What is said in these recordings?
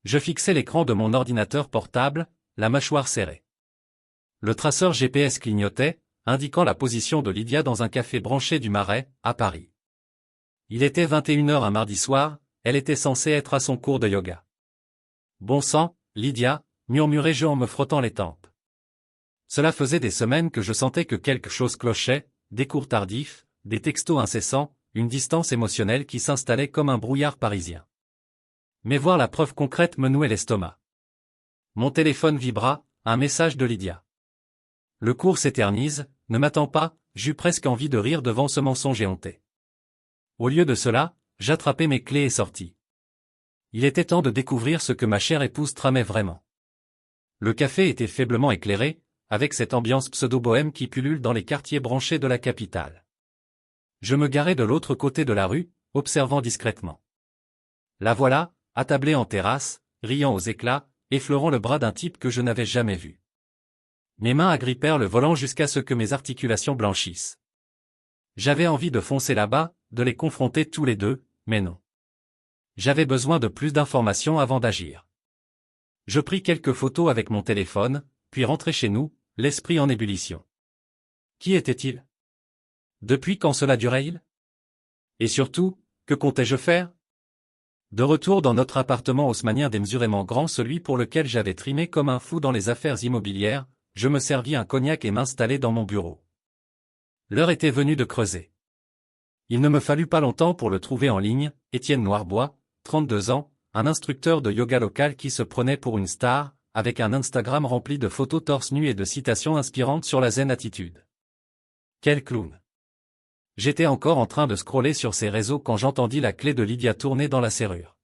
Je fixais l'écran de mon ordinateur portable, la mâchoire serrée. Le traceur GPS clignotait, indiquant la position de Lydia dans un café branché du Marais, à Paris. Il était 21h un mardi soir, elle était censée être à son cours de yoga. Bon sang, Lydia, murmurai-je en me frottant les tempes. Cela faisait des semaines que je sentais que quelque chose clochait, des cours tardifs, des textos incessants, une distance émotionnelle qui s'installait comme un brouillard parisien. Mais voir la preuve concrète me nouait l'estomac. Mon téléphone vibra, un message de Lydia. Le cours s'éternise, ne m'attends pas, j'eus presque envie de rire devant ce mensonge éhonté. Au lieu de cela, j'attrapai mes clés et sortis. Il était temps de découvrir ce que ma chère épouse tramait vraiment. Le café était faiblement éclairé, avec cette ambiance pseudo-bohème qui pullule dans les quartiers branchés de la capitale. Je me garai de l'autre côté de la rue, observant discrètement. La voilà, attablée en terrasse, riant aux éclats, effleurant le bras d'un type que je n'avais jamais vu. Mes mains agrippèrent le volant jusqu'à ce que mes articulations blanchissent. J'avais envie de foncer là-bas, de les confronter tous les deux, mais non. J'avais besoin de plus d'informations avant d'agir. Je pris quelques photos avec mon téléphone, puis rentrai chez nous, l'esprit en ébullition. Qui était-il? Depuis quand cela durait-il? Et surtout, que comptais-je faire? De retour dans notre appartement haussmannien démesurément grand, celui pour lequel j'avais trimé comme un fou dans les affaires immobilières, je me servis un cognac et m'installai dans mon bureau. L'heure était venue de creuser. Il ne me fallut pas longtemps pour le trouver en ligne, Étienne Noirbois, 32 ans, un instructeur de yoga local qui se prenait pour une star, avec un Instagram rempli de photos torse nu et de citations inspirantes sur la zen attitude. Quel clown! J'étais encore en train de scroller sur ses réseaux quand j'entendis la clé de Lydia tourner dans la serrure.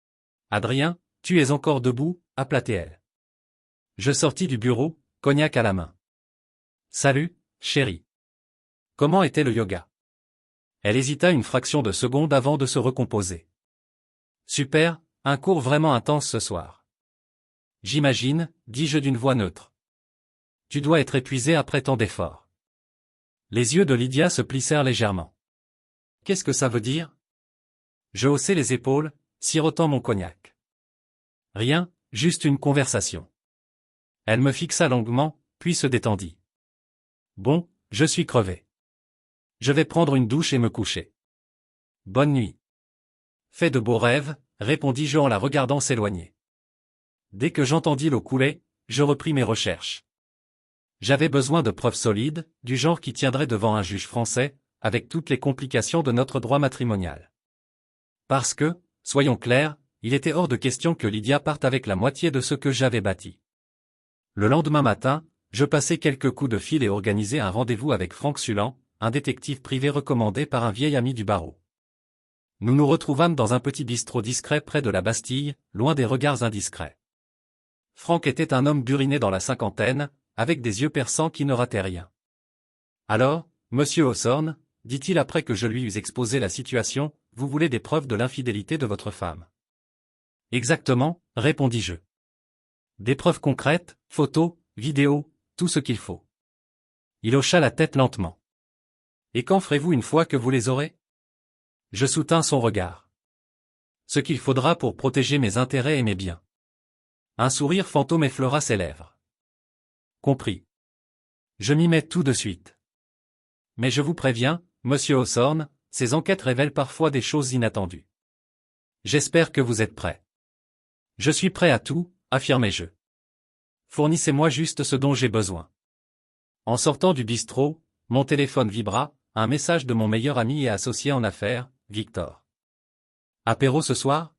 « Adrien, tu es encore debout ?» appela-t-elle. Je sortis du bureau, cognac à la main. « Salut, chérie. Comment était le yoga ?» Elle hésita une fraction de seconde avant de se recomposer. « Super, un cours vraiment intense ce soir. »« J'imagine, » dis-je d'une voix neutre. « Tu dois être épuisé après tant d'efforts. » Les yeux de Lydia se plissèrent légèrement. « Qu'est-ce que ça veut dire ?» Je haussai les épaules, sirotant mon cognac. « Rien, juste une conversation. » Elle me fixa longuement, puis se détendit. « Bon, je suis crevé. Je vais prendre une douche et me coucher. Bonne nuit. » « Fais de beaux rêves, » répondis-je en la regardant s'éloigner. Dès que j'entendis l'eau couler, je repris mes recherches. J'avais besoin de preuves solides, du genre qui tiendrait devant un juge français, avec toutes les complications de notre droit matrimonial. Parce que, soyons clairs, il était hors de question que Lydia parte avec la moitié de ce que j'avais bâti. Le lendemain matin, je passai quelques coups de fil et organisai un rendez-vous avec Franck Sulan, un détective privé recommandé par un vieil ami du barreau. Nous nous retrouvâmes dans un petit bistrot discret près de la Bastille, loin des regards indiscrets. Franck était un homme buriné dans la cinquantaine, avec des yeux perçants qui ne rataient rien. « Alors, monsieur Hawthorne, dit-il après que je lui eus exposé la situation, vous voulez des preuves de l'infidélité de votre femme? » Exactement, répondis-je. Des preuves concrètes, photos, vidéos, tout ce qu'il faut. Il hocha la tête lentement. Et qu'en ferez-vous une fois que vous les aurez? Je soutins son regard. Ce qu'il faudra pour protéger mes intérêts et mes biens. Un sourire fantôme effleura ses lèvres. Compris. Je m'y mets tout de suite. Mais je vous préviens, monsieur Hawthorne, ces enquêtes révèlent parfois des choses inattendues. J'espère que vous êtes prêt. Je suis prêt à tout, affirmai-je. Fournissez-moi juste ce dont j'ai besoin. En sortant du bistrot, mon téléphone vibra, un message de mon meilleur ami et associé en affaires, Victor. Apéro ce soir?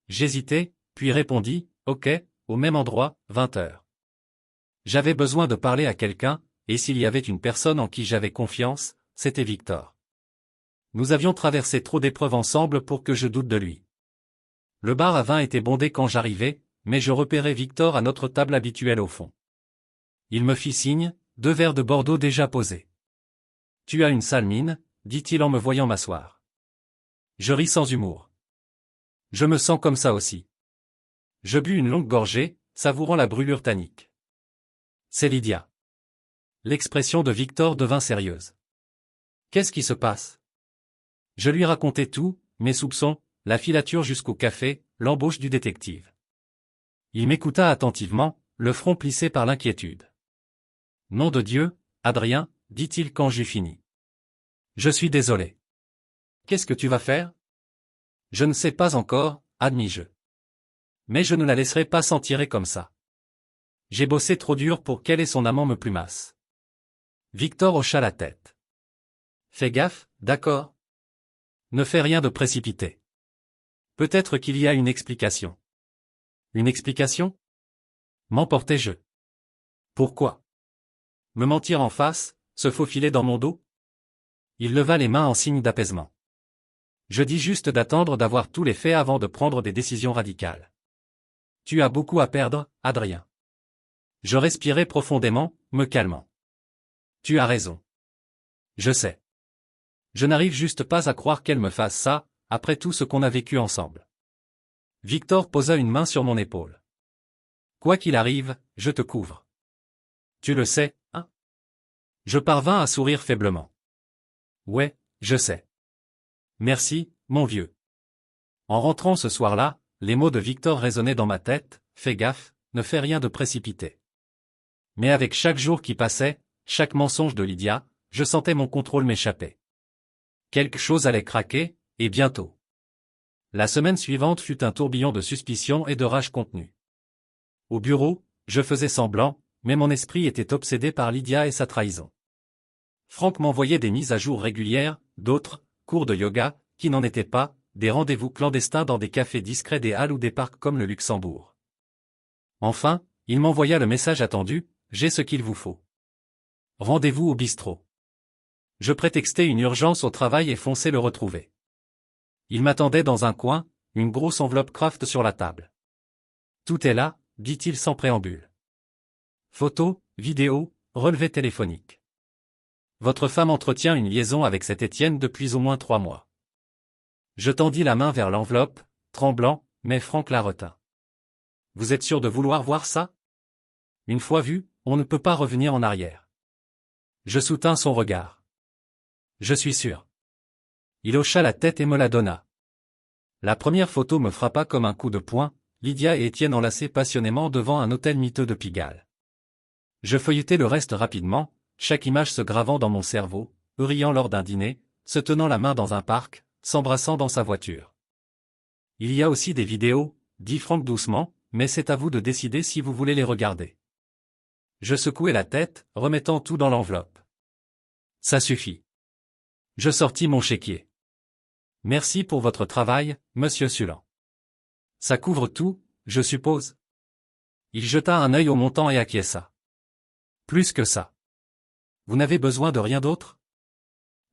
J'hésitai, puis répondis, ok, au même endroit, 20h. J'avais besoin de parler à quelqu'un, et s'il y avait une personne en qui j'avais confiance, c'était Victor. Nous avions traversé trop d'épreuves ensemble pour que je doute de lui. Le bar à vin était bondé quand j'arrivai, mais je repérai Victor à notre table habituelle au fond. Il me fit signe, 2 verres de Bordeaux déjà posés. « Tu as une sale mine, » dit-il en me voyant m'asseoir. Je ris sans humour. Je me sens comme ça aussi. Je bus une longue gorgée, savourant la brûlure tannique. C'est Lydia. L'expression de Victor devint sérieuse. Qu'est-ce qui se passe? Je lui racontai tout, mes soupçons, la filature jusqu'au café, l'embauche du détective. Il m'écouta attentivement, le front plissé par l'inquiétude. Nom de Dieu, Adrien, dit-il quand j'eus fini. Je suis désolé. Qu'est-ce que tu vas faire? Je ne sais pas encore, admis-je. Mais je ne la laisserai pas s'en tirer comme ça. J'ai bossé trop dur pour qu'elle et son amant me plumassent. Victor hocha la tête. Fais gaffe, d'accord? Ne fais rien de précipité. Peut-être qu'il y a une explication. Une explication? M'emportai-je. Pourquoi? Me mentir en face, se faufiler dans mon dos? Il leva les mains en signe d'apaisement. Je dis juste d'attendre d'avoir tous les faits avant de prendre des décisions radicales. Tu as beaucoup à perdre, Adrien. Je respirai profondément, me calmant. Tu as raison. Je sais. Je n'arrive juste pas à croire qu'elle me fasse ça, après tout ce qu'on a vécu ensemble. Victor posa une main sur mon épaule. Quoi qu'il arrive, je te couvre. Tu le sais, hein? Je parvins à sourire faiblement. Ouais, je sais. Merci, mon vieux. En rentrant ce soir-là, les mots de Victor résonnaient dans ma tête, fais gaffe, ne fais rien de précipité. Mais avec chaque jour qui passait, chaque mensonge de Lydia, je sentais mon contrôle m'échapper. Quelque chose allait craquer, et bientôt. La semaine suivante fut un tourbillon de suspicion et de rage contenue. Au bureau, je faisais semblant, mais mon esprit était obsédé par Lydia et sa trahison. Franck m'envoyait des mises à jour régulières, d'autres, cours de yoga, qui n'en étaient pas, des rendez-vous clandestins dans des cafés discrets des halles ou des parcs comme le Luxembourg. Enfin, il m'envoya le message attendu, j'ai ce qu'il vous faut. Rendez-vous au bistrot. Je prétextai une urgence au travail et fonçai le retrouver. Il m'attendait dans un coin, une grosse enveloppe Kraft sur la table. Tout est là, dit-il sans préambule. Photos, vidéos, relevés téléphoniques. Votre femme entretient une liaison avec cet Étienne depuis au moins 3 mois. Je tendis la main vers l'enveloppe, tremblant, mais Franck la retint. Vous êtes sûr de vouloir voir ça? Une fois vu, on ne peut pas revenir en arrière. Je soutins son regard. Je suis sûr. Il hocha la tête et me la donna. La première photo me frappa comme un coup de poing, Lydia et Étienne enlacés passionnément devant un hôtel miteux de Pigalle. Je feuilletai le reste rapidement, chaque image se gravant dans mon cerveau, riant lors d'un dîner, se tenant la main dans un parc, s'embrassant dans sa voiture. Il y a aussi des vidéos, dit Franck doucement, mais c'est à vous de décider si vous voulez les regarder. Je secouai la tête, remettant tout dans l'enveloppe. Ça suffit. Je sortis mon chéquier. Merci pour votre travail, monsieur Sulan. Ça couvre tout, je suppose? Il jeta un œil au montant et acquiesça. Plus que ça. Vous n'avez besoin de rien d'autre?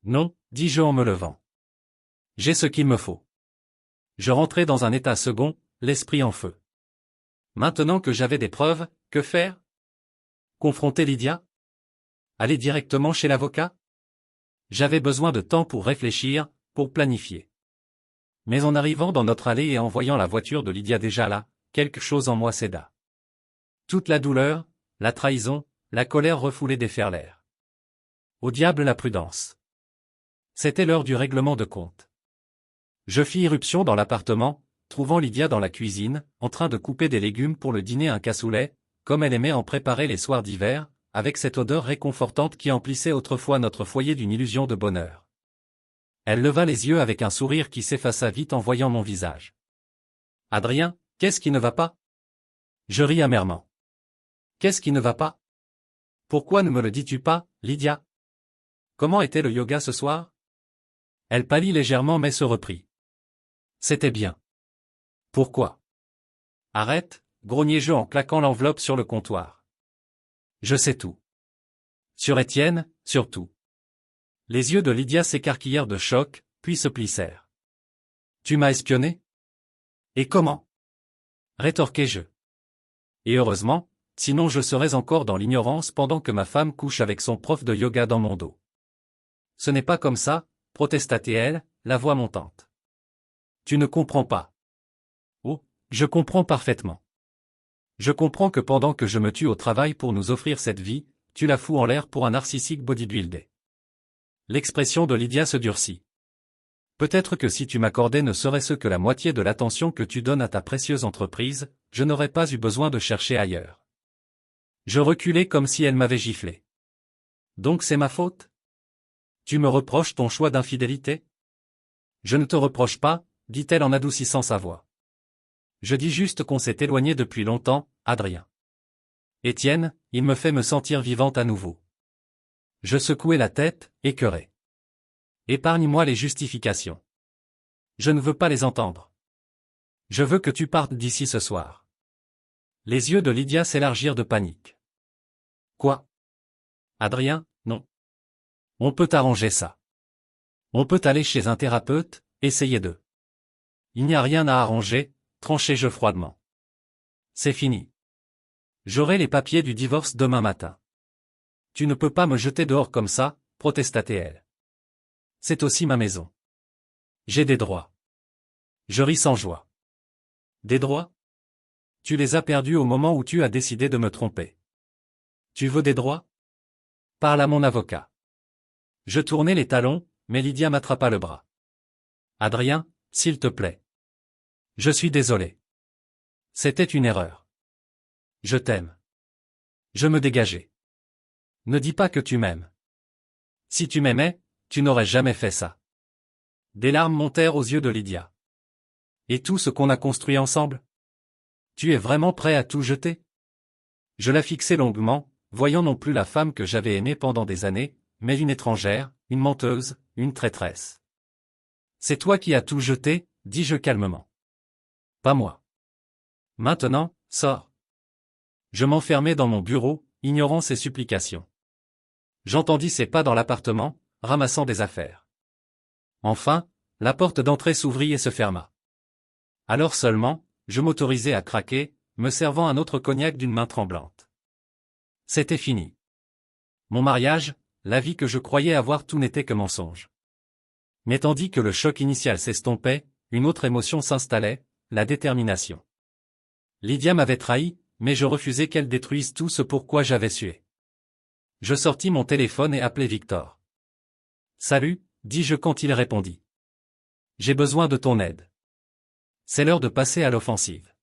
Non, dis-je en me levant. J'ai ce qu'il me faut. Je rentrai dans un état second, l'esprit en feu. Maintenant que j'avais des preuves, que faire? Confronter Lydia? Aller directement chez l'avocat? J'avais besoin de temps pour réfléchir, pour planifier. Mais en arrivant dans notre allée et en voyant la voiture de Lydia déjà là, quelque chose en moi céda. Toute la douleur, la trahison, la colère refoulée déferlèrent. Au diable la prudence. C'était l'heure du règlement de compte. Je fis irruption dans l'appartement, trouvant Lydia dans la cuisine, en train de couper des légumes pour le dîner un cassoulet, comme elle aimait en préparer les soirs d'hiver, avec cette odeur réconfortante qui emplissait autrefois notre foyer d'une illusion de bonheur. Elle leva les yeux avec un sourire qui s'effaça vite en voyant mon visage. « Adrien, qu'est-ce qui ne va pas ?» Je ris amèrement. « Qu'est-ce qui ne va pas? Pourquoi ne me le dis-tu pas, Lydia? Comment était le yoga ce soir? » Elle pâlit légèrement mais se reprit. « C'était bien. » Pourquoi? Arrête, grognai-je en claquant l'enveloppe sur le comptoir. Je sais tout. Sur Étienne, surtout. Les yeux de Lydia s'écarquillèrent de choc, puis se plissèrent. Tu m'as espionné? Et comment? Rétorquai-je. Et heureusement, sinon je serais encore dans l'ignorance pendant que ma femme couche avec son prof de yoga dans mon dos. Ce n'est pas comme ça, protesta-t-elle, la voix montante. Tu ne comprends pas. Oh, je comprends parfaitement. Je comprends que pendant que je me tue au travail pour nous offrir cette vie, tu la fous en l'air pour un narcissique bodybuildé. L'expression de Lydia se durcit. Peut-être que si tu m'accordais ne serait-ce que la moitié de l'attention que tu donnes à ta précieuse entreprise, je n'aurais pas eu besoin de chercher ailleurs. Je reculai comme si elle m'avait giflé. Donc c'est ma faute? Tu me reproches ton choix d'infidélité? Je ne te reproche pas, dit-elle en adoucissant sa voix. Je dis juste qu'on s'est éloigné depuis longtemps, Adrien. Étienne, il me fait me sentir vivante à nouveau. Je secouai la tête, écœuré. Épargne-moi les justifications. Je ne veux pas les entendre. Je veux que tu partes d'ici ce soir. Les yeux de Lydia s'élargirent de panique. Quoi? Adrien, non. On peut arranger ça. On peut aller chez un thérapeute, essayer de. Il n'y a rien à arranger, tranchai-je froidement. C'est fini. J'aurai les papiers du divorce demain matin. Tu ne peux pas me jeter dehors comme ça, protesta-t-elle. C'est aussi ma maison. J'ai des droits. Je ris sans joie. Des droits? Tu les as perdus au moment où tu as décidé de me tromper. Tu veux des droits? Parle à mon avocat. Je tournai les talons, mais Lydia m'attrapa le bras. Adrien, s'il te plaît. Je suis désolé. C'était une erreur. Je t'aime. Je me dégageai. Ne dis pas que tu m'aimes. Si tu m'aimais, tu n'aurais jamais fait ça. Des larmes montèrent aux yeux de Lydia. Et tout ce qu'on a construit ensemble? Tu es vraiment prêt à tout jeter? Je la fixai longuement, voyant non plus la femme que j'avais aimée pendant des années, mais une étrangère, une menteuse, une traîtresse. C'est toi qui as tout jeté, dis-je calmement. Pas moi. Maintenant, sors. Je m'enfermai dans mon bureau, ignorant ses supplications. J'entendis ses pas dans l'appartement, ramassant des affaires. Enfin, la porte d'entrée s'ouvrit et se ferma. Alors seulement, je m'autorisai à craquer, me servant un autre cognac d'une main tremblante. C'était fini. Mon mariage, la vie que je croyais avoir, tout n'était que mensonge. Mais tandis que le choc initial s'estompait, une autre émotion s'installait, la détermination. Lydia m'avait trahi, mais je refusais qu'elle détruise tout ce pourquoi j'avais sué. Je sortis mon téléphone et appelai Victor. « Salut », dis-je quand il répondit. « J'ai besoin de ton aide. C'est l'heure de passer à l'offensive. »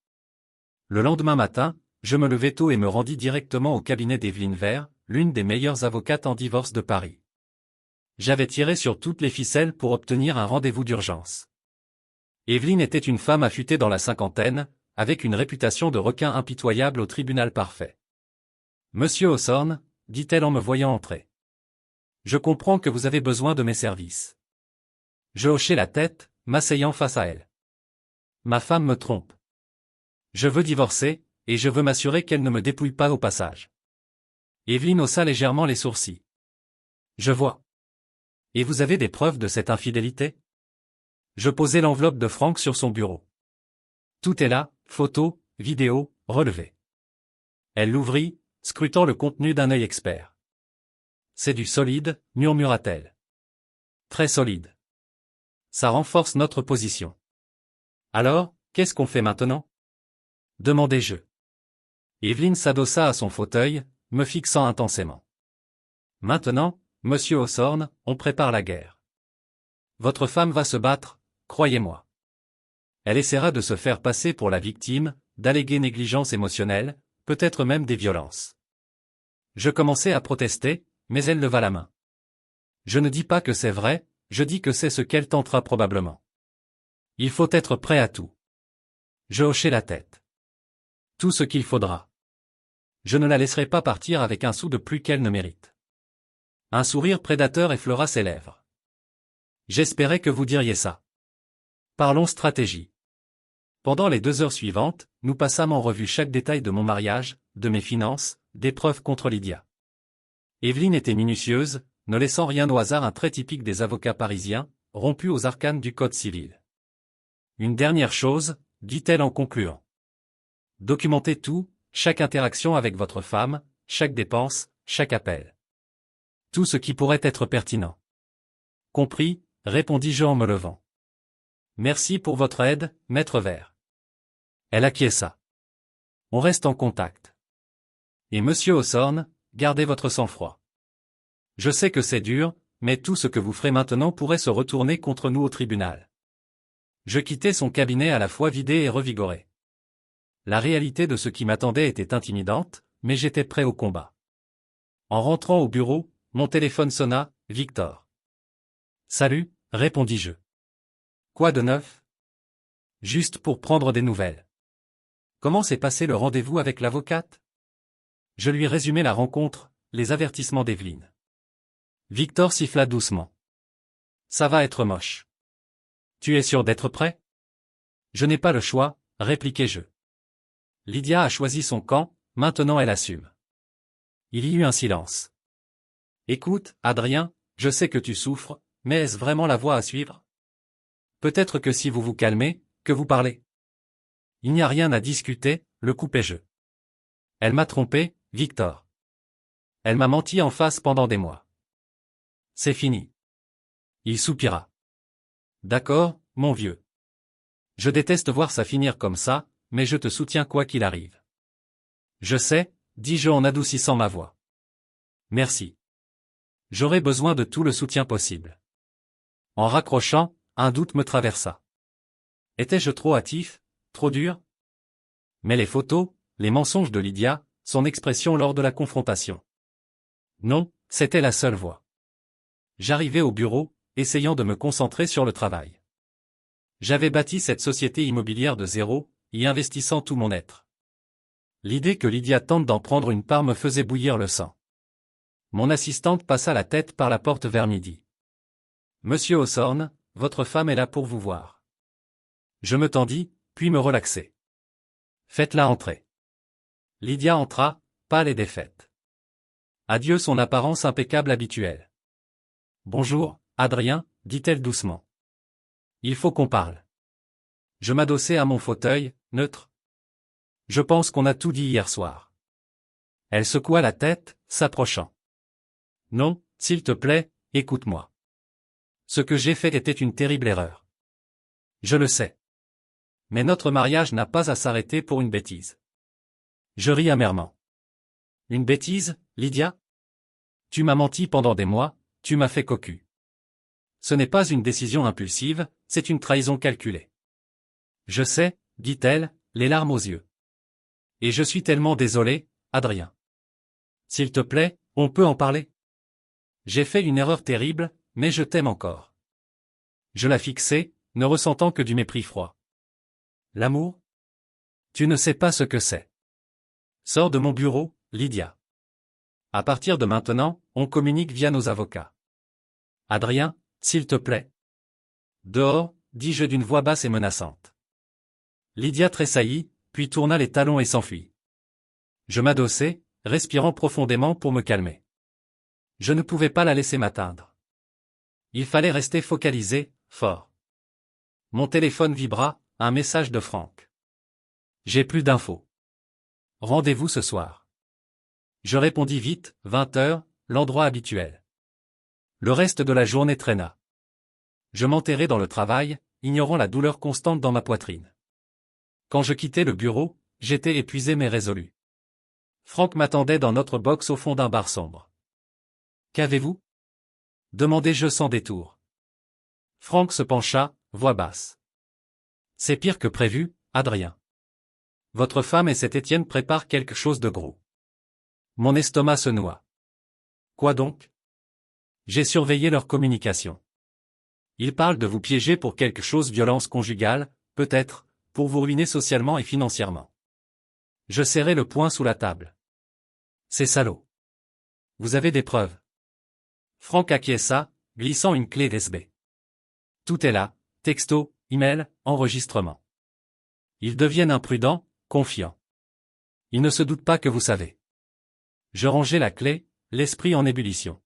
Le lendemain matin, je me levai tôt et me rendis directement au cabinet d'Evelyne Vert, l'une des meilleures avocates en divorce de Paris. J'avais tiré sur toutes les ficelles pour obtenir un rendez-vous d'urgence. Evelyne était une femme affûtée dans la cinquantaine, avec une réputation de requin impitoyable au tribunal parfait. « Monsieur Hawthorne », dit-elle en me voyant entrer. « Je comprends que vous avez besoin de mes services. » Je hochai la tête, m'asseyant face à elle. « Ma femme me trompe. Je veux divorcer, et je veux m'assurer qu'elle ne me dépouille pas au passage. » Evelyne haussa légèrement les sourcils. « Je vois. Et vous avez des preuves de cette infidélité? » Je posai l'enveloppe de francs sur son bureau. Tout est là, photos, vidéos, relevés. Elle l'ouvrit, scrutant le contenu d'un œil expert. « C'est du solide, murmura-t-elle. Très solide. Ça renforce notre position. Alors, qu'est-ce qu'on fait maintenant? Demandai-je. Evelyne s'adossa à son fauteuil, me fixant intensément. Maintenant, monsieur Hawthorne, on prépare la guerre. Votre femme va se battre, croyez-moi. Elle essaiera de se faire passer pour la victime, d'alléguer négligence émotionnelle, peut-être même des violences. Je commençai à protester, mais elle leva la main. Je ne dis pas que c'est vrai, je dis que c'est ce qu'elle tentera probablement. Il faut être prêt à tout. Je hochai la tête. Tout ce qu'il faudra. Je ne la laisserai pas partir avec un sou de plus qu'elle ne mérite. Un sourire prédateur effleura ses lèvres. J'espérais que vous diriez ça. Parlons stratégie. Pendant les 2 heures suivantes, nous passâmes en revue chaque détail de mon mariage, de mes finances, des preuves contre Lydia. Evelyne était minutieuse, ne laissant rien au hasard, un trait typique des avocats parisiens, rompu aux arcanes du code civil. Une dernière chose, dit-elle en concluant. Documentez tout, chaque interaction avec votre femme, chaque dépense, chaque appel. Tout ce qui pourrait être pertinent. Compris, répondis-je en me levant. Merci pour votre aide, maître Vert. Elle acquiesça. On reste en contact. Et monsieur Hawthorne, gardez votre sang-froid. Je sais que c'est dur, mais tout ce que vous ferez maintenant pourrait se retourner contre nous au tribunal. Je quittai son cabinet à la fois vidé et revigoré. La réalité de ce qui m'attendait était intimidante, mais j'étais prêt au combat. En rentrant au bureau, mon téléphone sonna, Victor. Salut, répondis-je. Quoi de neuf? Juste pour prendre des nouvelles. Comment s'est passé le rendez-vous avec l'avocate? Je lui résumai la rencontre, les avertissements d'Evelyne. Victor siffla doucement. Ça va être moche. Tu es sûr d'être prêt? Je n'ai pas le choix, répliquai-je. Lydia a choisi son camp, maintenant elle assume. Il y eut un silence. Écoute, Adrien, je sais que tu souffres, mais est-ce vraiment la voie à suivre? Peut-être que si vous vous calmez, que vous parlez. Il n'y a rien à discuter, le coupai-je. Elle m'a trompé, Victor. Elle m'a menti en face pendant des mois. C'est fini. Il soupira. D'accord, mon vieux. Je déteste voir ça finir comme ça, mais je te soutiens quoi qu'il arrive. Je sais, dis-je en adoucissant ma voix. Merci. J'aurai besoin de tout le soutien possible. En raccrochant, un doute me traversa. Étais-je trop hâtif, trop dur? Mais les photos, les mensonges de Lydia, son expression lors de la confrontation. Non, c'était la seule voie. J'arrivais au bureau, essayant de me concentrer sur le travail. J'avais bâti cette société immobilière de zéro, y investissant tout mon être. L'idée que Lydia tente d'en prendre une part me faisait bouillir le sang. Mon assistante passa la tête par la porte vers midi. Monsieur Hawthorne, votre femme est là pour vous voir. Je me tendis, puis me relaxai. Faites-la entrer. Lydia entra, pâle et défaite. Adieu son apparence impeccable habituelle. Bonjour, Adrien, dit-elle doucement. Il faut qu'on parle. Je m'adossai à mon fauteuil, neutre. Je pense qu'on a tout dit hier soir. Elle secoua la tête, s'approchant. Non, s'il te plaît, écoute-moi. Ce que j'ai fait était une terrible erreur. Je le sais. Mais notre mariage n'a pas à s'arrêter pour une bêtise. Je ris amèrement. Une bêtise, Lydia? Tu m'as menti pendant des mois, tu m'as fait cocu. Ce n'est pas une décision impulsive, c'est une trahison calculée. Je sais, dit-elle, les larmes aux yeux. Et je suis tellement désolé, Adrien. S'il te plaît, on peut en parler? J'ai fait une erreur terrible, mais je t'aime encore. Je la fixai, ne ressentant que du mépris froid. L'amour? Tu ne sais pas ce que c'est. Sors de mon bureau, Lydia. À partir de maintenant, on communique via nos avocats. Adrien, s'il te plaît. Dehors, dis-je d'une voix basse et menaçante. Lydia tressaillit, puis tourna les talons et s'enfuit. Je m'adossai, respirant profondément pour me calmer. Je ne pouvais pas la laisser m'atteindre. Il fallait rester focalisé, fort. Mon téléphone vibra, un message de Franck. J'ai plus d'infos. Rendez-vous ce soir. Je répondis vite, 20 heures, l'endroit habituel. Le reste de la journée traîna. Je m'enterrai dans le travail, ignorant la douleur constante dans ma poitrine. Quand je quittai le bureau, j'étais épuisé mais résolu. Franck m'attendait dans notre box au fond d'un bar sombre. Qu'avez-vous? Demandai-je sans détour. Franck se pencha, voix basse. C'est pire que prévu, Adrien. Votre femme et cet Étienne préparent quelque chose de gros. Mon estomac se noie. Quoi donc? J'ai surveillé leur communication. Ils parlent de vous piéger pour quelque chose violence conjugale, peut-être, pour vous ruiner socialement et financièrement. Je serrai le poing sous la table. C'est salaud. Vous avez des preuves? Franck acquiesça, glissant une clé USB. Tout est là, texto, email, enregistrement. Ils deviennent imprudents, confiants. Ils ne se doutent pas que vous savez. Je rangeai la clé, l'esprit en ébullition.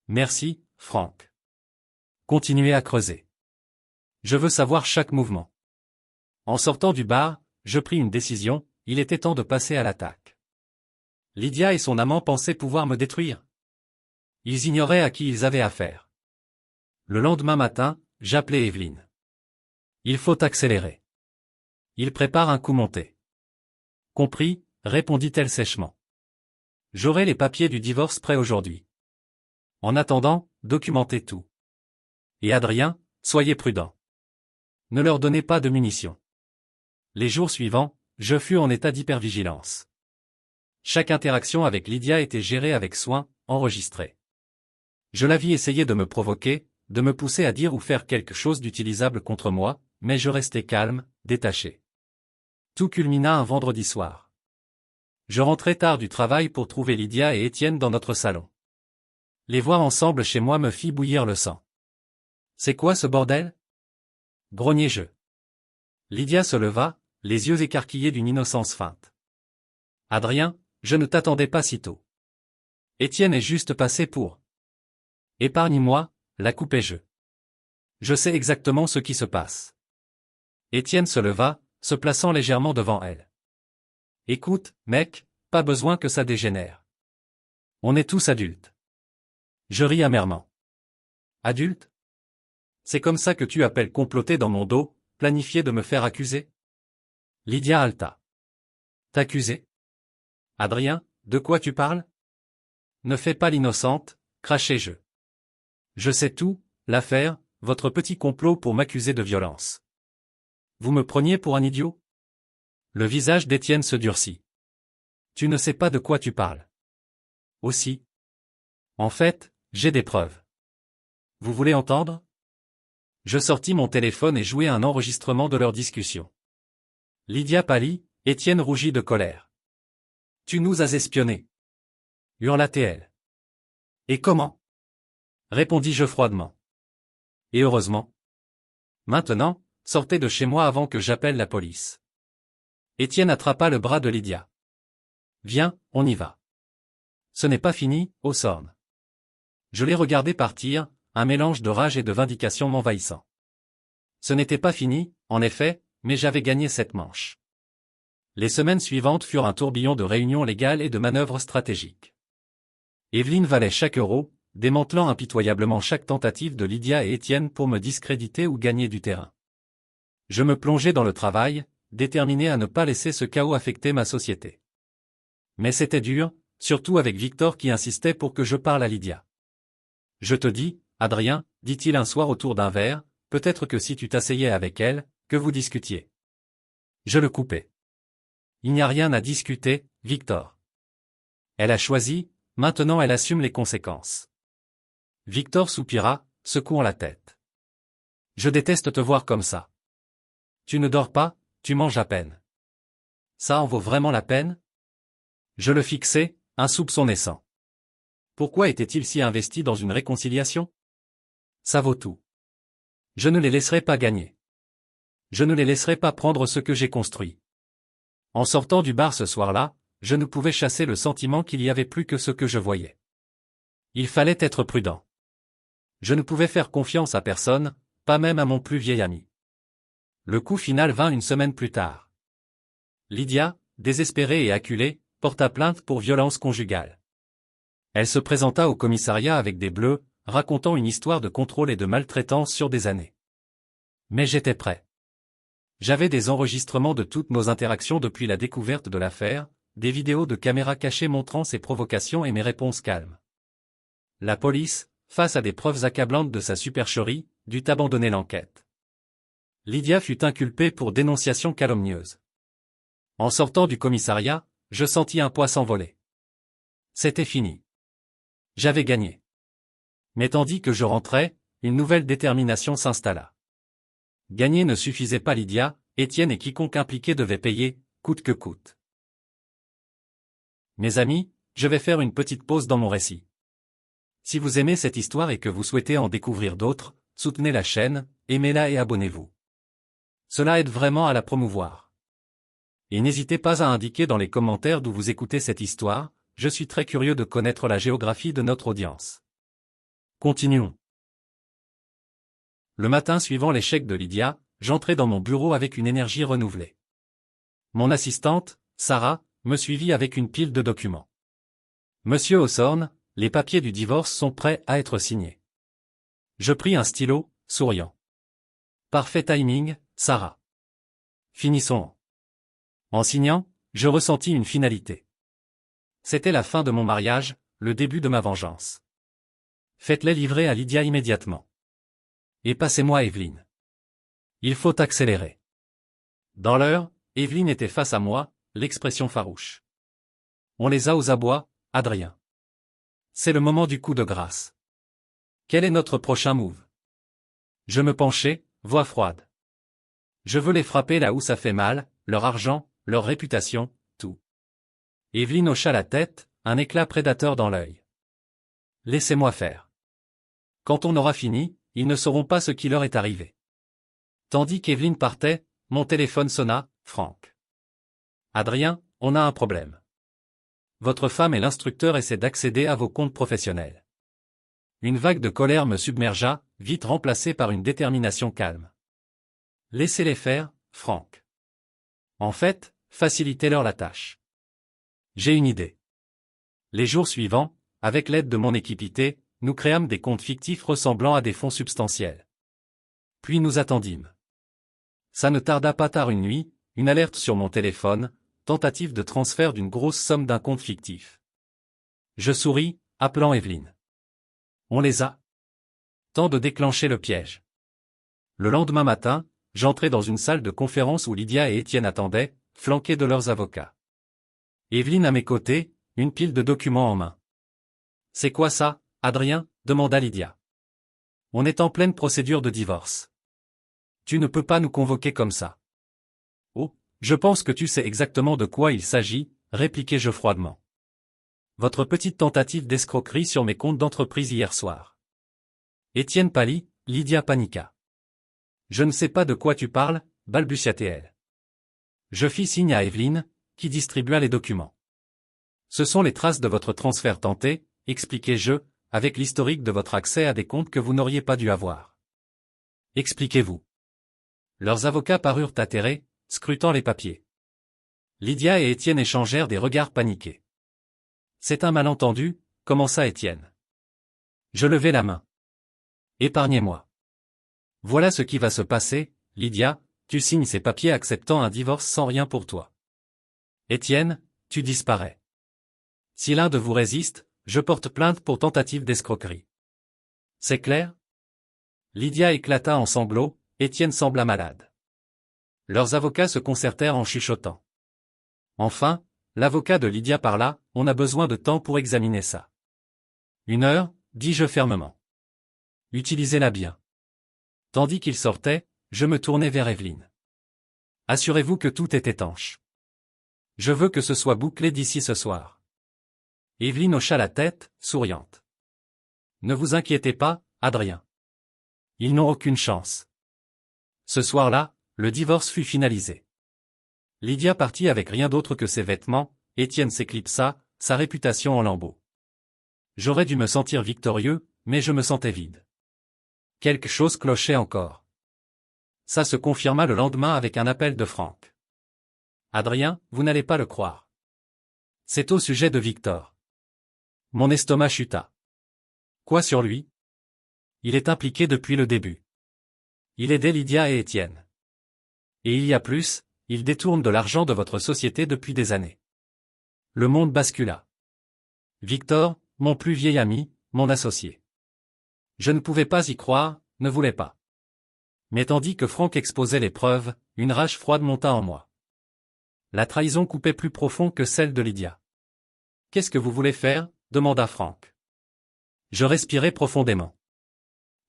Merci, Franck. Continuez à creuser. Je veux savoir chaque mouvement. En sortant du bar, je pris une décision, il était temps de passer à l'attaque. Lydia et son amant pensaient pouvoir me détruire. Ils ignoraient à qui ils avaient affaire. Le lendemain matin, j'appelai Evelyne. Il faut accélérer. Il prépare un coup monté. Compris, répondit-elle sèchement. J'aurai les papiers du divorce prêts aujourd'hui. En attendant, documentez tout. Et Adrien, soyez prudent. Ne leur donnez pas de munitions. Les jours suivants, je fus en état d'hypervigilance. Chaque interaction avec Lydia était gérée avec soin, enregistrée. Je la vis essayer de me provoquer, de me pousser à dire ou faire quelque chose d'utilisable contre moi, mais je restais calme, détaché. Tout culmina un vendredi soir. Je rentrais tard du travail pour trouver Lydia et Étienne dans notre salon. Les voir ensemble chez moi me fit bouillir le sang. « C'est quoi ce bordel ?» grognai-je. Lydia se leva, les yeux écarquillés d'une innocence feinte. « Adrien, je ne t'attendais pas si tôt. Étienne est juste passé pour. »« Épargne-moi » la coupai-je. « Je sais exactement ce qui se passe. » Étienne se leva, se plaçant légèrement devant elle. « Écoute, mec, pas besoin que ça dégénère. On est tous adultes. » Je ris amèrement. « Adultes ? C'est comme ça que tu appelles comploter dans mon dos, planifier de me faire accuser ?» Lydia haleta. « T'accuser ? Adrien, de quoi tu parles ? Ne fais pas l'innocente, crachai-je. Je sais tout, l'affaire, votre petit complot pour m'accuser de violence. Vous me preniez pour un idiot ? Le visage d'Étienne se durcit. Tu ne sais pas de quoi tu parles. Aussi. En fait, j'ai des preuves. Vous voulez entendre ? Je sortis mon téléphone et jouai un enregistrement de leur discussion. Lydia pâlit, Étienne rougit de colère. Tu nous as espionnés. Hurla-t-elle. Et comment ? Répondis-je froidement. Et heureusement. Maintenant, sortez de chez moi avant que j'appelle la police. Étienne attrapa le bras de Lydia. Viens, on y va. Ce n'est pas fini, Hawthorne. Je l'ai regardé partir, un mélange de rage et de vindication m'envahissant. Ce n'était pas fini, en effet, mais j'avais gagné cette manche. Les semaines suivantes furent un tourbillon de réunions légales et de manœuvres stratégiques. Evelyne valait chaque euro, démantelant impitoyablement chaque tentative de Lydia et Étienne pour me discréditer ou gagner du terrain. Je me plongeais dans le travail, déterminé à ne pas laisser ce chaos affecter ma société. Mais c'était dur, surtout avec Victor qui insistait pour que je parle à Lydia. Je te dis, Adrien, dit-il un soir autour d'un verre, peut-être que si tu t'asseyais avec elle, que vous discutiez. Je le coupai. Il n'y a rien à discuter, Victor. Elle a choisi, maintenant elle assume les conséquences. Victor soupira, secouant la tête. Je déteste te voir comme ça. Tu ne dors pas, tu manges à peine. Ça en vaut vraiment la peine ? Je le fixai, un soupçon naissant. Pourquoi était-il si investi dans une réconciliation ? Ça vaut tout. Je ne les laisserai pas gagner. Je ne les laisserai pas prendre ce que j'ai construit. En sortant du bar ce soir-là, je ne pouvais chasser le sentiment qu'il y avait plus que ce que je voyais. Il fallait être prudent. Je ne pouvais faire confiance à personne, pas même à mon plus vieil ami. Le coup final vint une semaine plus tard. Lydia, désespérée et acculée, porta plainte pour violence conjugale. Elle se présenta au commissariat avec des bleus, racontant une histoire de contrôle et de maltraitance sur des années. Mais j'étais prêt. J'avais des enregistrements de toutes nos interactions depuis la découverte de l'affaire, des vidéos de caméras cachées montrant ses provocations et mes réponses calmes. La police, face à des preuves accablantes de sa supercherie, dut abandonner l'enquête. Lydia fut inculpée pour dénonciation calomnieuse. En sortant du commissariat, je sentis un poids s'envoler. C'était fini. J'avais gagné. Mais tandis que je rentrais, une nouvelle détermination s'installa. Gagner ne suffisait pas. Lydia, Étienne et quiconque impliqué devaient payer, coûte que coûte. Mes amis, je vais faire une petite pause dans mon récit. Si vous aimez cette histoire et que vous souhaitez en découvrir d'autres, soutenez la chaîne, aimez-la et abonnez-vous. Cela aide vraiment à la promouvoir. Et n'hésitez pas à indiquer dans les commentaires d'où vous écoutez cette histoire, je suis très curieux de connaître la géographie de notre audience. Continuons. Le matin suivant l'échec de Lydia, j'entrai dans mon bureau avec une énergie renouvelée. Mon assistante, Sarah, me suivit avec une pile de documents. Monsieur Hawthorne, les papiers du divorce sont prêts à être signés. Je pris un stylo, souriant. Parfait timing, Sarah. Finissons. En signant, je ressentis une finalité. C'était la fin de mon mariage, le début de ma vengeance. Faites-les livrer à Lydia immédiatement. Et passez-moi Evelyne. Il faut accélérer. Dans l'heure, Evelyne était face à moi, l'expression farouche. On les a aux abois, Adrien. C'est le moment du coup de grâce. Quel est notre prochain move? Je me penchai, voix froide. Je veux les frapper là où ça fait mal, leur argent, leur réputation, tout. Evelyne hocha la tête, un éclat prédateur dans l'œil. Laissez-moi faire. Quand on aura fini, ils ne sauront pas ce qui leur est arrivé. Tandis qu'Evelyne partait, mon téléphone sonna, Franck. Adrien, on a un problème. Votre femme et l'instructeur essaient d'accéder à vos comptes professionnels. Une vague de colère me submergea, vite remplacée par une détermination calme. Laissez-les faire, Franck. En fait, facilitez-leur la tâche. J'ai une idée. Les jours suivants, avec l'aide de mon équipité, nous créâmes des comptes fictifs ressemblant à des fonds substantiels. Puis nous attendîmes. Ça ne tarda pas tard une nuit, une alerte sur mon téléphone, tentative de transfert d'une grosse somme d'un compte fictif. Je souris, appelant Evelyne. On les a. Temps de déclencher le piège. Le lendemain matin, j'entrai dans une salle de conférence où Lydia et Étienne attendaient, flanqués de leurs avocats. Evelyne à mes côtés, une pile de documents en main. C'est quoi ça, Adrien? Demanda Lydia. On est en pleine procédure de divorce. Tu ne peux pas nous convoquer comme ça. Oh, je pense que tu sais exactement de quoi il s'agit, répliquai-je froidement. Votre petite tentative d'escroquerie sur mes comptes d'entreprise hier soir. Étienne pâlit, Lydia paniqua. Je ne sais pas de quoi tu parles, balbutia-t-elle. Je fis signe à Evelyne, qui distribua les documents. Ce sont les traces de votre transfert tenté, expliquai-je, avec l'historique de votre accès à des comptes que vous n'auriez pas dû avoir. Expliquez-vous. Leurs avocats parurent atterrés, scrutant les papiers. Lydia et Étienne échangèrent des regards paniqués. C'est un malentendu, commença Étienne. Je levai la main. Épargnez-moi. Voilà ce qui va se passer, Lydia, tu signes ces papiers acceptant un divorce sans rien pour toi. Étienne, tu disparais. Si l'un de vous résiste, je porte plainte pour tentative d'escroquerie. C'est clair? Lydia éclata en sanglots, Étienne sembla malade. Leurs avocats se concertèrent en chuchotant. Enfin, l'avocat de Lydia parla, on a besoin de temps pour examiner ça. 1 heure, dis-je fermement. Utilisez-la bien. Tandis qu'il sortait, je me tournai vers Evelyne. Assurez-vous que tout est étanche. Je veux que ce soit bouclé d'ici ce soir. Evelyne hocha la tête, souriante. Ne vous inquiétez pas, Adrien. Ils n'ont aucune chance. Ce soir-là, le divorce fut finalisé. Lydia partit avec rien d'autre que ses vêtements, Étienne s'éclipsa, sa réputation en lambeaux. J'aurais dû me sentir victorieux, mais je me sentais vide. Quelque chose clochait encore. Ça se confirma le lendemain avec un appel de Franck. Adrien, vous n'allez pas le croire. C'est au sujet de Victor. Mon estomac chuta. Quoi sur lui? Il est impliqué depuis le début. Il aidait Lydia et Étienne. Et il y a plus, il détourne de l'argent de votre société depuis des années. Le monde bascula. Victor, mon plus vieil ami, mon associé. Je ne pouvais pas y croire, ne voulais pas. Mais tandis que Franck exposait les preuves, une rage froide monta en moi. La trahison coupait plus profond que celle de Lydia. Qu'est-ce que vous voulez faire? Demanda Franck. Je respirai profondément.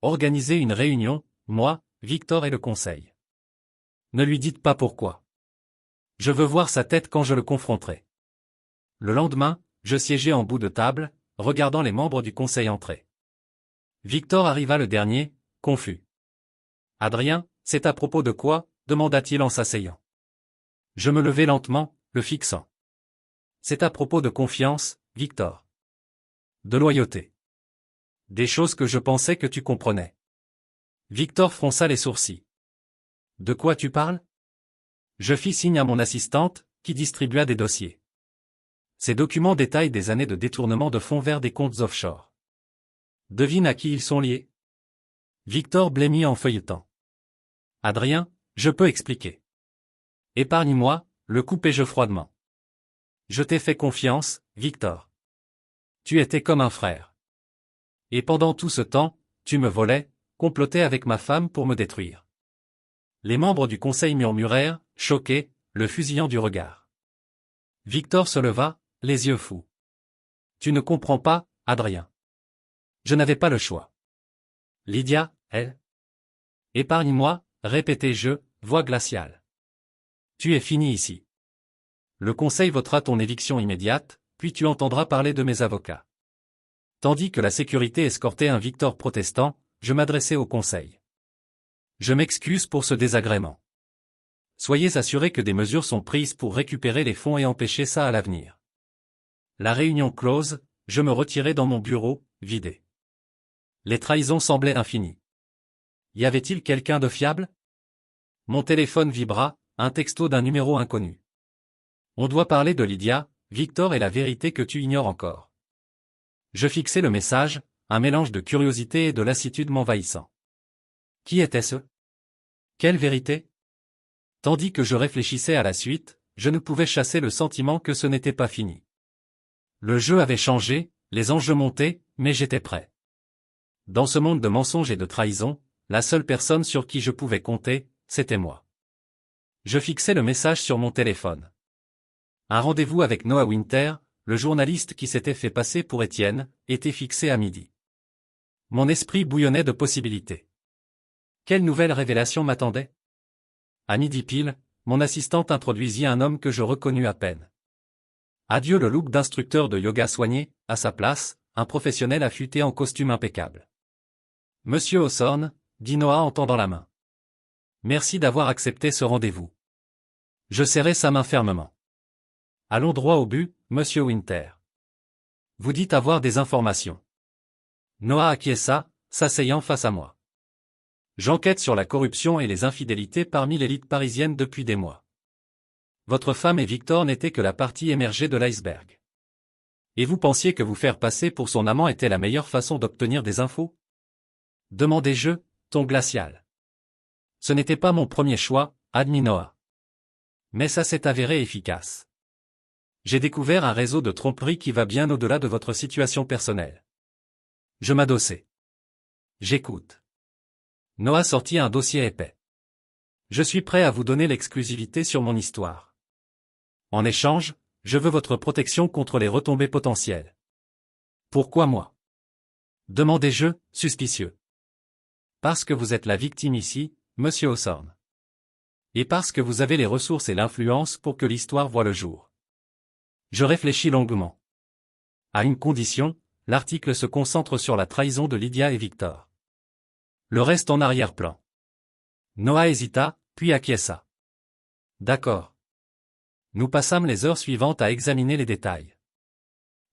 Organiser une réunion, moi, Victor et le conseil. Ne lui dites pas pourquoi. Je veux voir sa tête quand je le confronterai. Le lendemain, je siégeais en bout de table, regardant les membres du conseil entrer. Victor arriva le dernier, confus. Adrien, c'est à propos de quoi? Demanda-t-il en s'asseyant. Je me levai lentement, le fixant. C'est à propos de confiance, Victor. De loyauté. Des choses que je pensais que tu comprenais. Victor fronça les sourcils. De quoi tu parles? Je fis signe à mon assistante, qui distribua des dossiers. Ces documents détaillent des années de détournement de fonds vers des comptes offshore. Devine à qui ils sont liés? Victor blêmit en feuilletant. Adrien, je peux expliquer. Épargne-moi, le coupai-je froidement. Je t'ai fait confiance, Victor. Tu étais comme un frère. Et pendant tout ce temps, tu me volais, complotais avec ma femme pour me détruire. Les membres du conseil murmurèrent, choqués, le fusillant du regard. Victor se leva, les yeux fous. Tu ne comprends pas, Adrien. Je n'avais pas le choix. Lydia, elle. Épargne-moi, répétai-je, voix glaciale. Tu es fini ici. Le conseil votera ton éviction immédiate, puis tu entendras parler de mes avocats. Tandis que la sécurité escortait un Victor protestant, je m'adressai au conseil. Je m'excuse pour ce désagrément. Soyez assurés que des mesures sont prises pour récupérer les fonds et empêcher ça à l'avenir. La réunion close, je me retirai dans mon bureau, vidé. Les trahisons semblaient infinies. Y avait-il quelqu'un de fiable? Mon téléphone vibra, un texto d'un numéro inconnu. On doit parler de Lydia, Victor et la vérité que tu ignores encore. Je fixai le message, un mélange de curiosité et de lassitude m'envahissant. Qui était-ce? Quelle vérité? Tandis que je réfléchissais à la suite, je ne pouvais chasser le sentiment que ce n'était pas fini. Le jeu avait changé, les enjeux montaient, mais j'étais prêt. Dans ce monde de mensonges et de trahison, la seule personne sur qui je pouvais compter, c'était moi. Je fixai le message sur mon téléphone. Un rendez-vous avec Noah Winter, le journaliste qui s'était fait passer pour Étienne, était fixé à midi. Mon esprit bouillonnait de possibilités. Quelle nouvelle révélation m'attendait? À midi pile, mon assistante introduisit un homme que je reconnus à peine. Adieu le look d'instructeur de yoga soigné, à sa place, un professionnel affûté en costume impeccable. Monsieur Hawthorne, dit Noah en tendant la main. Merci d'avoir accepté ce rendez-vous. Je serrai sa main fermement. Allons droit au but, monsieur Winter. Vous dites avoir des informations. Noah acquiesça, s'asseyant face à moi. J'enquête sur la corruption et les infidélités parmi l'élite parisienne depuis des mois. Votre femme et Victor n'étaient que la partie émergée de l'iceberg. Et vous pensiez que vous faire passer pour son amant était la meilleure façon d'obtenir des infos? Demandai-je, ton glacial. Ce n'était pas mon premier choix, admit Noah. Mais ça s'est avéré efficace. J'ai découvert un réseau de tromperie qui va bien au-delà de votre situation personnelle. Je m'adossai. J'écoute. Noah sortit un dossier épais. Je suis prêt à vous donner l'exclusivité sur mon histoire. En échange, je veux votre protection contre les retombées potentielles. Pourquoi moi? Demandai-je, suspicieux. Parce que vous êtes la victime ici, monsieur Hawthorne. Et parce que vous avez les ressources et l'influence pour que l'histoire voie le jour. Je réfléchis longuement. À une condition, l'article se concentre sur la trahison de Lydia et Victor. Le reste en arrière-plan. Noah hésita, puis acquiesça. D'accord. Nous passâmes les heures suivantes à examiner les détails.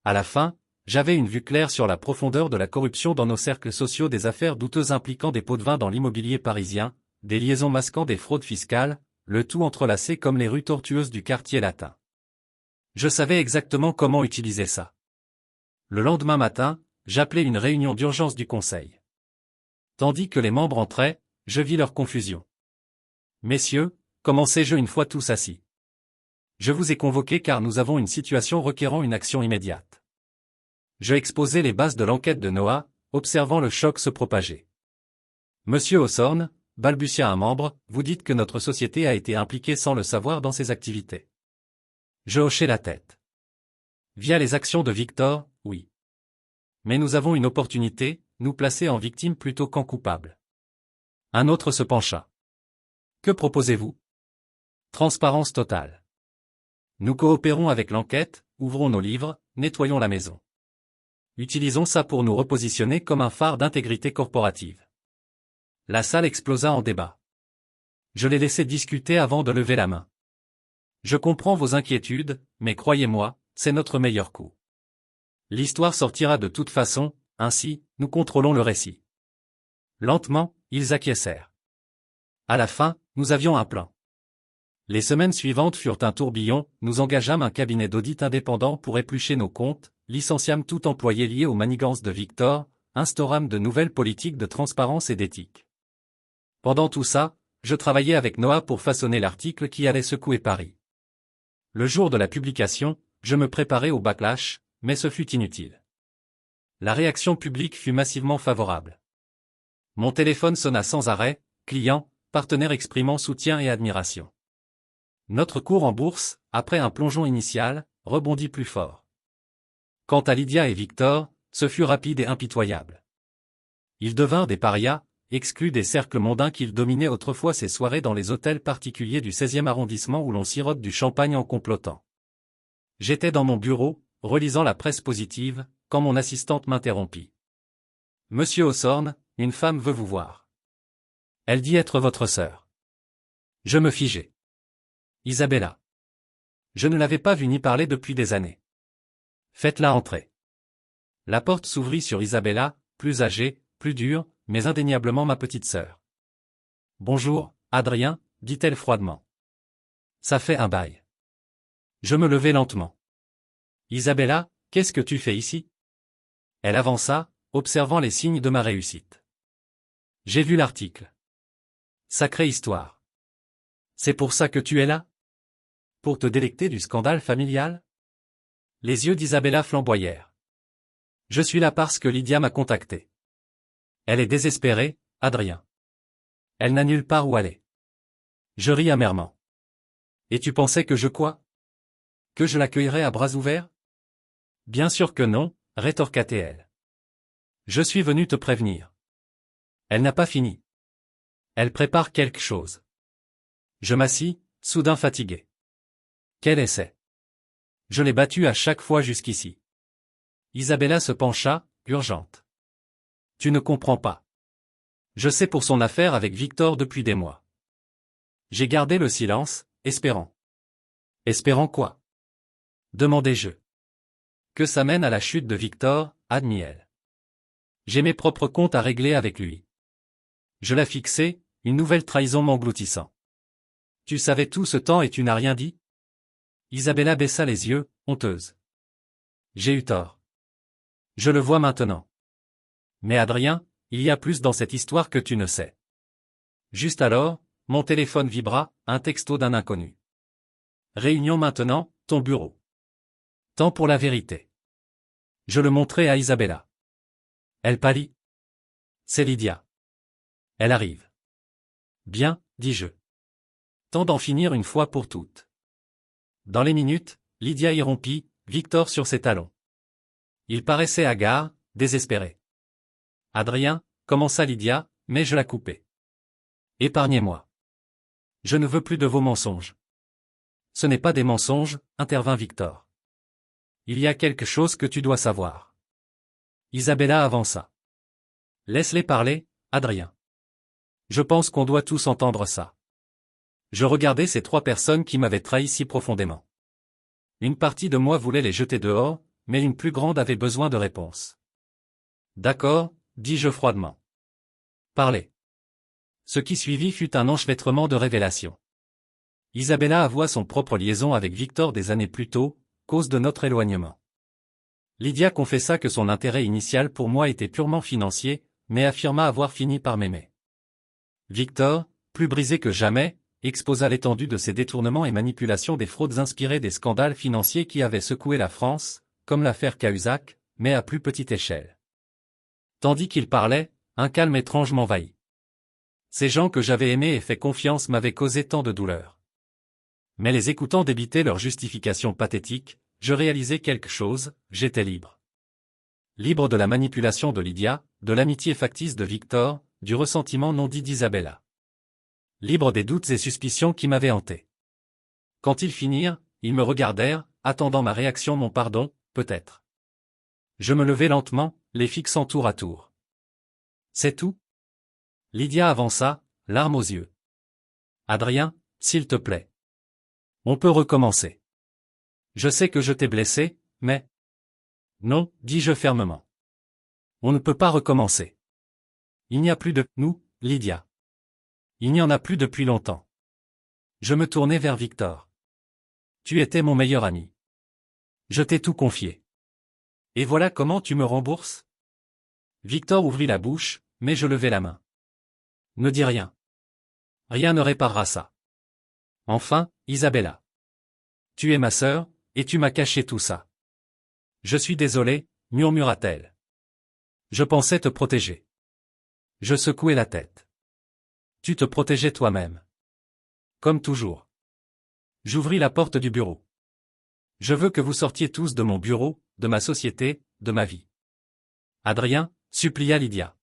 À la fin, j'avais une vue claire sur la profondeur de la corruption dans nos cercles sociaux, des affaires douteuses impliquant des pots de vin dans l'immobilier parisien, des liaisons masquant des fraudes fiscales, le tout entrelacé comme les rues tortueuses du quartier latin. Je savais exactement comment utiliser ça. Le lendemain matin, j'appelai une réunion d'urgence du conseil. Tandis que les membres entraient, je vis leur confusion. Messieurs, commençai-je une fois tous assis. Je vous ai convoqués car nous avons une situation requérant une action immédiate. Je exposai les bases de l'enquête de Noah, observant le choc se propager. Monsieur Hawthorne, balbutia un membre, vous dites que notre société a été impliquée sans le savoir dans ces activités. Je hochai la tête. Via les actions de Victor, oui. Mais nous avons une opportunité, nous placer en victime plutôt qu'en coupable. Un autre se pencha. Que proposez-vous? Transparence totale. Nous coopérons avec l'enquête, ouvrons nos livres, nettoyons la maison. Utilisons ça pour nous repositionner comme un phare d'intégrité corporative. La salle explosa en débat. Je les laissai discuter avant de lever la main. Je comprends vos inquiétudes, mais croyez-moi, c'est notre meilleur coup. L'histoire sortira de toute façon, ainsi, nous contrôlons le récit. Lentement, ils acquiescèrent. À la fin, nous avions un plan. Les semaines suivantes furent un tourbillon, nous engageâmes un cabinet d'audit indépendant pour éplucher nos comptes, licenciâmes tout employé lié aux manigances de Victor, instaurâmes de nouvelles politiques de transparence et d'éthique. Pendant tout ça, je travaillais avec Noah pour façonner l'article qui allait secouer Paris. Le jour de la publication, je me préparais au backlash, mais ce fut inutile. La réaction publique fut massivement favorable. Mon téléphone sonna sans arrêt, clients, partenaires exprimant soutien et admiration. Notre cours en bourse, après un plongeon initial, rebondit plus fort. Quant à Lydia et Victor, ce fut rapide et impitoyable. Ils devinrent des parias, exclus des cercles mondains qu'ils dominaient autrefois ces soirées dans les hôtels particuliers du 16e arrondissement où l'on sirote du champagne en complotant. J'étais dans mon bureau, relisant la presse positive, quand mon assistante m'interrompit. « Monsieur Hawthorne, une femme veut vous voir. Elle dit être votre sœur. » Je me figeai. Isabella. Je ne l'avais pas vue ni parlé depuis des années. Faites-la entrer. La porte s'ouvrit sur Isabella, plus âgée, plus dure, mais indéniablement ma petite sœur. Bonjour, Adrien, dit-elle froidement. Ça fait un bail. Je me levai lentement. Isabella, qu'est-ce que tu fais ici? Elle avança, observant les signes de ma réussite. J'ai vu l'article. Sacrée histoire. C'est pour ça que tu es là? Pour te délecter du scandale familial? Les yeux d'Isabella flamboyèrent. Je suis là parce que Lydia m'a contacté. Elle est désespérée, Adrien. Elle n'a nulle part où aller. Je ris amèrement. Et tu pensais que je quoi? Que je l'accueillerais à bras ouverts? Bien sûr que non, rétorqua-t-elle. Je suis venu te prévenir. Elle n'a pas fini. Elle prépare quelque chose. Je m'assis, soudain fatigué. Quel essai? Je l'ai battue à chaque fois jusqu'ici. Isabella se pencha, urgente. Tu ne comprends pas. Je sais pour son affaire avec Victor depuis des mois. J'ai gardé le silence, espérant. Espérant quoi? Demandai-je. Que ça mène à la chute de Victor, admit-elle. J'ai mes propres comptes à régler avec lui. Je la fixai, une nouvelle trahison m'engloutissant. Tu savais tout ce temps et tu n'as rien dit? Isabella baissa les yeux, honteuse. J'ai eu tort. Je le vois maintenant. Mais Adrien, il y a plus dans cette histoire que tu ne sais. Juste alors, mon téléphone vibra, un texto d'un inconnu. Réunion maintenant, ton bureau. Temps pour la vérité. Je le montrai à Isabella. Elle pâlit. C'est Lydia. Elle arrive. Bien, dis-je. Temps d'en finir une fois pour toutes. Dans les minutes, Lydia irrompit, Victor sur ses talons. Il paraissait hagard, désespéré. Adrien, commença Lydia, mais je la coupai. Épargnez-moi. Je ne veux plus de vos mensonges. Ce n'est pas des mensonges, intervint Victor. Il y a quelque chose que tu dois savoir. Isabella avança. Laisse-les parler, Adrien. Je pense qu'on doit tous entendre ça. Je regardais ces trois personnes qui m'avaient trahi si profondément. Une partie de moi voulait les jeter dehors, mais une plus grande avait besoin de réponses. D'accord, dis-je froidement. Parlez. Ce qui suivit fut un enchevêtrement de révélations. Isabella avoua son propre liaison avec Victor des années plus tôt, cause de notre éloignement. Lydia confessa que son intérêt initial pour moi était purement financier, mais affirma avoir fini par m'aimer. Victor, plus brisé que jamais, exposa l'étendue de ses détournements et manipulations des fraudes inspirées des scandales financiers qui avaient secoué la France, comme l'affaire Cahuzac, mais à plus petite échelle. Tandis qu'il parlait, un calme étrange m'envahit. Ces gens que j'avais aimés et fait confiance m'avaient causé tant de douleur. Mais les écoutant débiter leurs justifications pathétiques, je réalisais quelque chose, j'étais libre. Libre de la manipulation de Lydia, de l'amitié factice de Victor, du ressentiment non dit d'Isabella. Libre des doutes et suspicions qui m'avaient hanté. Quand ils finirent, ils me regardèrent, attendant ma réaction, mon pardon, peut-être. Je me levai lentement, les fixant tour à tour. C'est tout? Lydia avança, larmes aux yeux. Adrien, s'il te plaît. On peut recommencer. Je sais que je t'ai blessé, mais... Non, dis-je fermement. On ne peut pas recommencer. Il n'y a plus de nous, Lydia. Il n'y en a plus depuis longtemps. Je me tournai vers Victor. Tu étais mon meilleur ami. Je t'ai tout confié. Et voilà comment tu me rembourses? Victor ouvrit la bouche, mais je levai la main. Ne dis rien. Rien ne réparera ça. Enfin, Isabella. Tu es ma sœur, et tu m'as caché tout ça. Je suis désolé, murmura-t-elle. Je pensais te protéger. Je secouai la tête. Tu te protégeais toi-même. Comme toujours. J'ouvris la porte du bureau. Je veux que vous sortiez tous de mon bureau, de ma société, de ma vie. Adrien, supplia Lydia.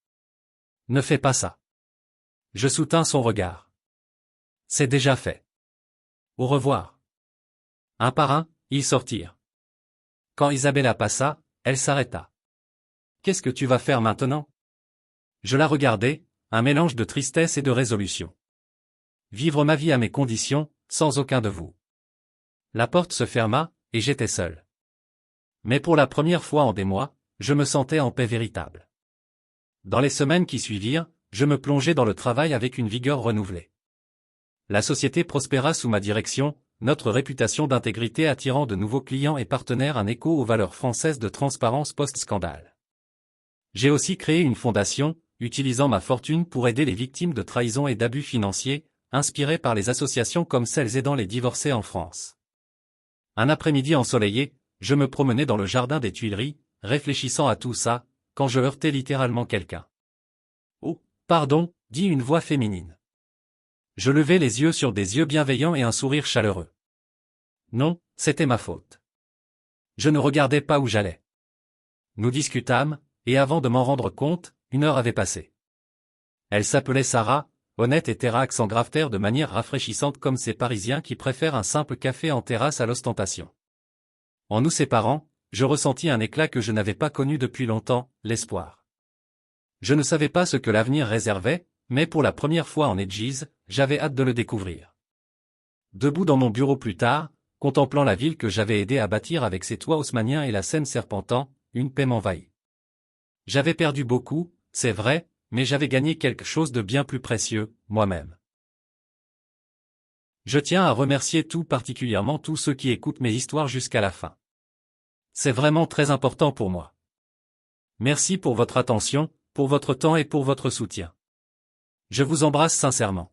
Ne fais pas ça. Je soutins son regard. C'est déjà fait. Au revoir. Un par un, ils sortirent. Quand Isabella passa, elle s'arrêta. Qu'est-ce que tu vas faire maintenant? Je la regardai, un mélange de tristesse et de résolution. Vivre ma vie à mes conditions, sans aucun de vous. La porte se ferma, et j'étais seul. Mais pour la première fois en des mois, je me sentais en paix véritable. Dans les semaines qui suivirent, je me plongeai dans le travail avec une vigueur renouvelée. La société prospéra sous ma direction, notre réputation d'intégrité attirant de nouveaux clients et partenaires un écho aux valeurs françaises de transparence post-scandale. J'ai aussi créé une fondation, utilisant ma fortune pour aider les victimes de trahison et d'abus financiers, inspirée par les associations comme celles aidant les divorcés en France. Un après-midi ensoleillé, je me promenais dans le jardin des Tuileries, réfléchissant à tout ça, quand je heurtai littéralement quelqu'un. « Oh, pardon », dit une voix féminine. Je levai les yeux sur des yeux bienveillants et un sourire chaleureux. Non, c'était ma faute. Je ne regardais pas où j'allais. Nous discutâmes, et avant de m'en rendre compte, 1 heure avait passé. Elle s'appelait Sarah, honnête et terrax en grave-terre de manière rafraîchissante comme ces Parisiens qui préfèrent un simple café en terrasse à l'ostentation. En nous séparant, je ressentis un éclat que je n'avais pas connu depuis longtemps, l'espoir. Je ne savais pas ce que l'avenir réservait, mais pour la première fois en Edgise, j'avais hâte de le découvrir. Debout dans mon bureau plus tard, contemplant la ville que j'avais aidé à bâtir avec ses toits haussmanniens et la Seine serpentant, une paix m'envahit. J'avais perdu beaucoup, c'est vrai, mais j'avais gagné quelque chose de bien plus précieux, moi-même. Je tiens à remercier tout particulièrement tous ceux qui écoutent mes histoires jusqu'à la fin. C'est vraiment très important pour moi. Merci pour votre attention, pour votre temps et pour votre soutien. Je vous embrasse sincèrement.